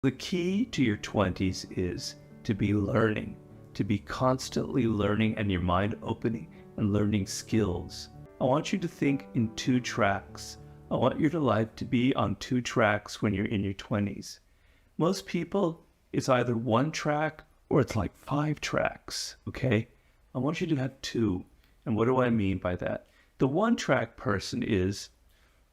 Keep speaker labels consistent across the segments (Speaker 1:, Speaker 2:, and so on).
Speaker 1: The key to your 20s is to be learning, to be constantly learning and your mind opening and learning skills. I want you to think in two tracks. I want your life to be on two tracks when you're in your 20s. Most people, it's either one track or it's like 5 tracks, okay? I want you to have two. And what do I mean by that? The one track person is,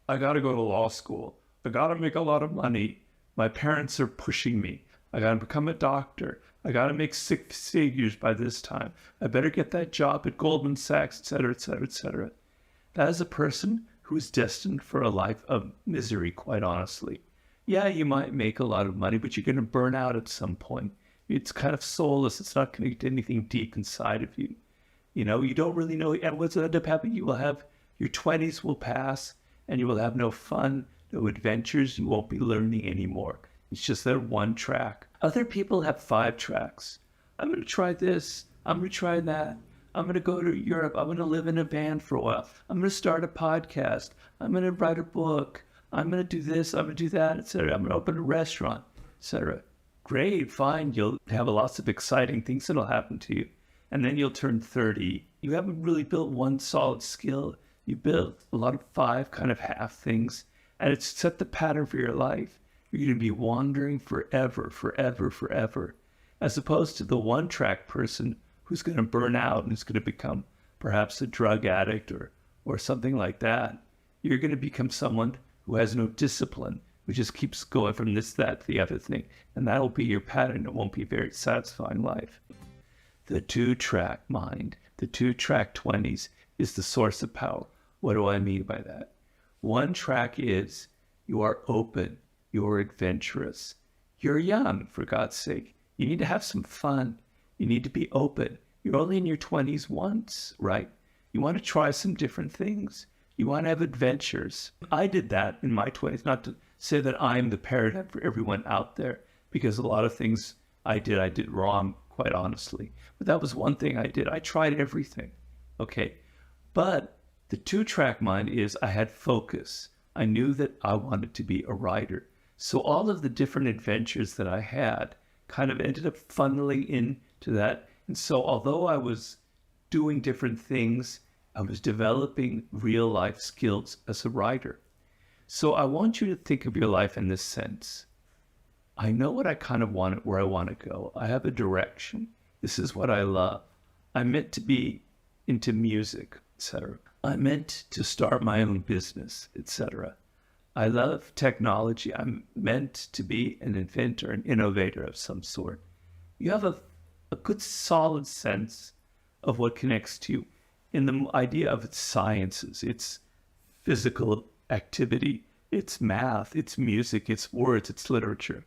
Speaker 1: I got to go to law school. I got to make a lot of money. My parents are pushing me. I got to become a doctor. I got to make 6 figures by this time. I better get that job at Goldman Sachs, etc., etc., etc. That is a person who is destined for a life of misery, quite honestly. Yeah, you might make a lot of money, but you're going to burn out at some point. It's kind of soulless. It's not going to get anything deep inside of you. You know, you don't really know. And what's going to end up happening? You will have, your 20s will pass, and you will have no fun, no adventures. You won't be learning anymore. It's just that one track. Other people have 5 tracks. I'm going to try this. I'm going to try that. I'm going to go to Europe. I'm going to live in a van for a while. I'm going to start a podcast. I'm going to write a book. I'm going to do this. I'm going to do that, etc. I'm going to open a restaurant, etc. Great, fine. You'll have lots of exciting things that'll happen to you. And then you'll turn 30. You haven't really built one solid skill. You built a lot of 5 kind of half things. And it's set the pattern for your life. You're going to be wandering forever, forever, forever, as opposed to the one-track person who's going to burn out and is going to become perhaps a drug addict or something like that. You're going to become someone who has no discipline, who just keeps going from this, that, the other thing. And that'll be your pattern. It won't be a very satisfying life. The 2-track mind, the 2-track 20s is the source of power. What do I mean by that? One track is you are open, you're adventurous, you're young, for God's sake. You need to have some fun. You need to be open. You're only in your 20s once, right? You want to try some different things. You want to have adventures. I did that in my 20s, not to say that I'm the paradigm for everyone out there, because a lot of things I did wrong, quite honestly. But that was one thing I did. I tried everything, okay? But the 2-track mind is I had focus. I knew that I wanted to be a writer. So all of the different adventures that I had kind of ended up funneling into that. And so although I was doing different things, I was developing real life skills as a writer. So I want you to think of your life in this sense. I know what I kind of want, where I want to go. I have a direction. This is what I love. I'm meant to be into music, etc. I'm meant to start my own business, etc. I love technology. I'm meant to be an inventor, an innovator of some sort. You have a good solid sense of what connects to you in the idea of its sciences, its physical activity, its math, its music, its words, its literature,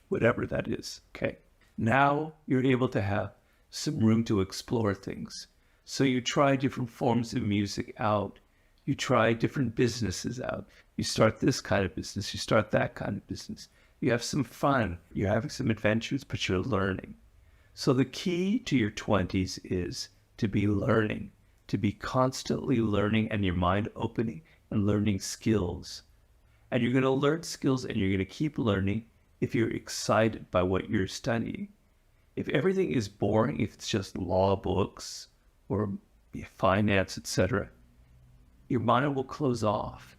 Speaker 1: whatever that is, okay? Now you're able to have some room to explore things. So you try different forms of music out. You try different businesses out. You start this kind of business. You start that kind of business. You have some fun. You're having some adventures, but you're learning. So the key to your 20s is to be learning, to be constantly learning and your mind opening and learning skills. And you're going to learn skills and you're going to keep learning if you're excited by what you're studying. If everything is boring, if it's just law books, or finance, etc., your mind will close off.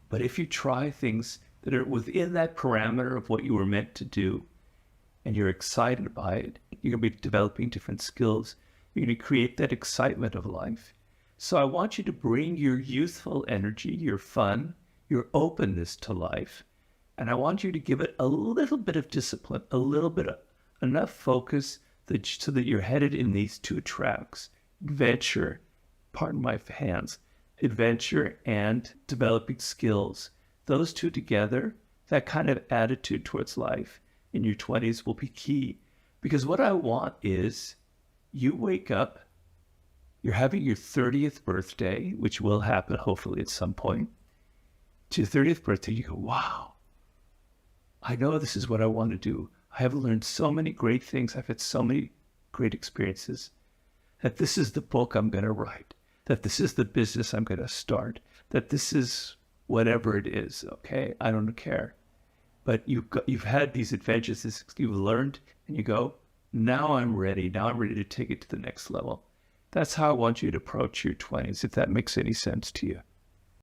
Speaker 1: But if you try things that are within that parameter of what you were meant to do, and you're excited by it, you're going to be developing different skills. You're going to create that excitement of life. So I want you to bring your youthful energy, your fun, your openness to life, and I want you to give it a little bit of discipline, a little bit of enough focus so that you're headed in these 2 tracks. Adventure, pardon my hands, adventure and developing skills. Those 2 together, that kind of attitude towards life in your 20s will be key. Because what I want is you wake up, you're having your 30th birthday, which will happen hopefully at some point. To your 30th birthday, you go, wow, I know this is what I want to do. I have learned so many great things. I've had so many great experiences. That this is the book I'm going to write, that this is the business I'm going to start, that this is whatever it is, okay? I don't care. but you've had these adventures, you've learned, and you go, now I'm ready. Now I'm ready to take it to the next level. That's how I want you to approach your 20s, if that makes any sense to you.